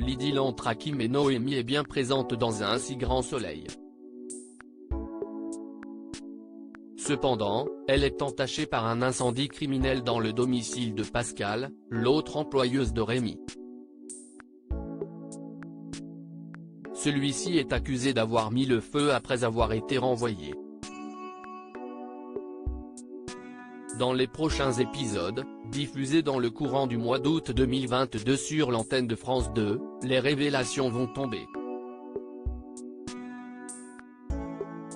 l'idylle entre Hakim et Noémie est bien présente dans Un si grand soleil. Cependant, elle est entachée par un incendie criminel dans le domicile de Pascal, l'autre employeuse de Rémi. Celui-ci est accusé d'avoir mis le feu après avoir été renvoyé. Dans les prochains épisodes, diffusés dans le courant du mois d'août 2022 sur l'antenne de France 2, les révélations vont tomber.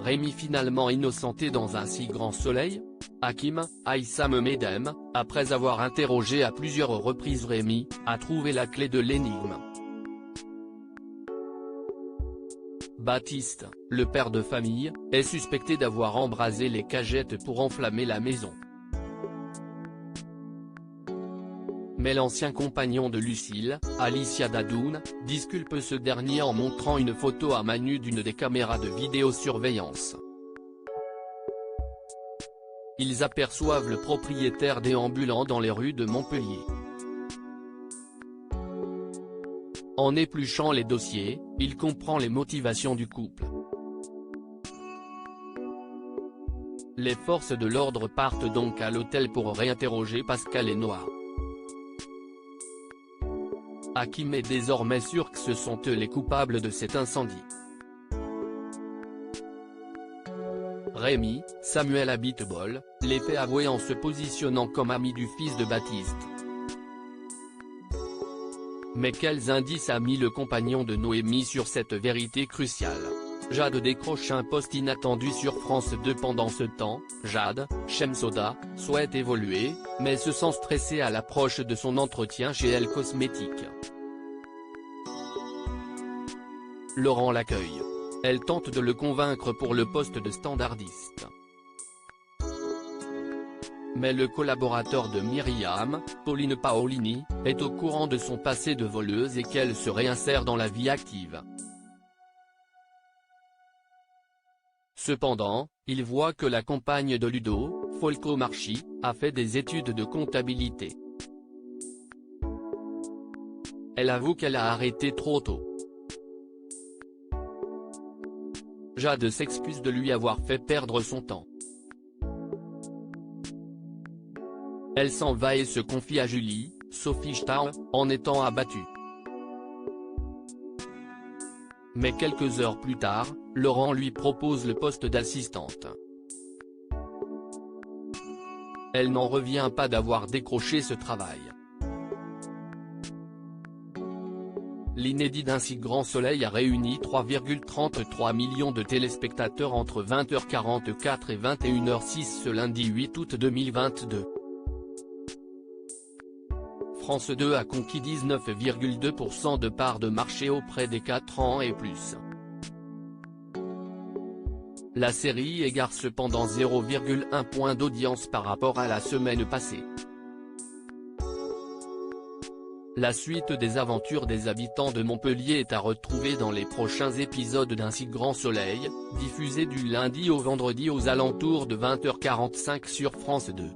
Rémi finalement innocenté dans Un si grand soleil? Hakim, Aïssam Medem, après avoir interrogé à plusieurs reprises Rémi, a trouvé la clé de l'énigme. Baptiste, le père de famille, est suspecté d'avoir embrasé les cagettes pour enflammer la maison. Mais l'ancien compagnon de Lucille, Alicia Dadoun, disculpe ce dernier en montrant une photo à main nue d'une des caméras de vidéosurveillance. Ils aperçoivent le propriétaire déambulant dans les rues de Montpellier. En épluchant les dossiers, il comprend les motivations du couple. Les forces de l'ordre partent donc à l'hôtel pour réinterroger Pascal et Noah. Hakim est désormais sûr que ce sont eux les coupables de cet incendie. Rémi, Samuel Abitbol, les fait avouer en se positionnant comme ami du fils de Baptiste. Mais quels indices a mis le compagnon de Noémie sur cette vérité cruciale? Jade décroche un poste inattendu sur France 2 pendant ce temps. Jade, Shemsoda, souhaite évoluer, mais se sent stressée à l'approche de son entretien chez Elle Cosmétiques. Laurent l'accueille. Elle tente de le convaincre pour le poste de standardiste. Mais le collaborateur de Myriam, Pauline Paolini, est au courant de son passé de voleuse et qu'elle se réinsère dans la vie active. Cependant, il voit que la compagne de Ludo, Folco Marchi, a fait des études de comptabilité. Elle avoue qu'elle a arrêté trop tôt. Jade s'excuse de lui avoir fait perdre son temps. Elle s'en va et se confie à Julie, Sophie Starr, en étant abattue. Mais quelques heures plus tard, Laurent lui propose le poste d'assistante. Elle n'en revient pas d'avoir décroché ce travail. L'inédit d'Un si grand soleil a réuni 3,33 millions de téléspectateurs entre 20h44 et 21h06 ce lundi 8 août 2022. France 2 a conquis 19,2% de part de marché auprès des 4 ans et plus. La série égare cependant 0,1 point d'audience par rapport à la semaine passée. La suite des aventures des habitants de Montpellier est à retrouver dans les prochains épisodes d'Un si grand soleil, diffusé du lundi au vendredi aux alentours de 20h45 sur France 2.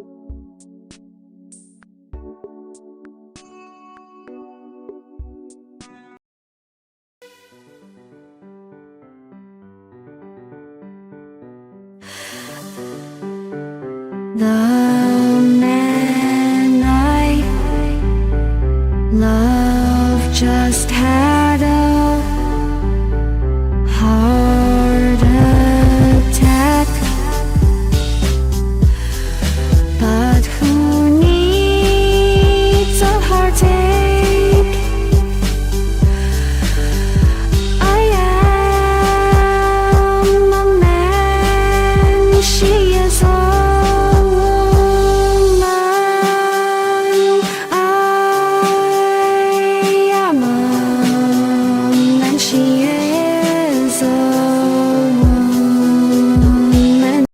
나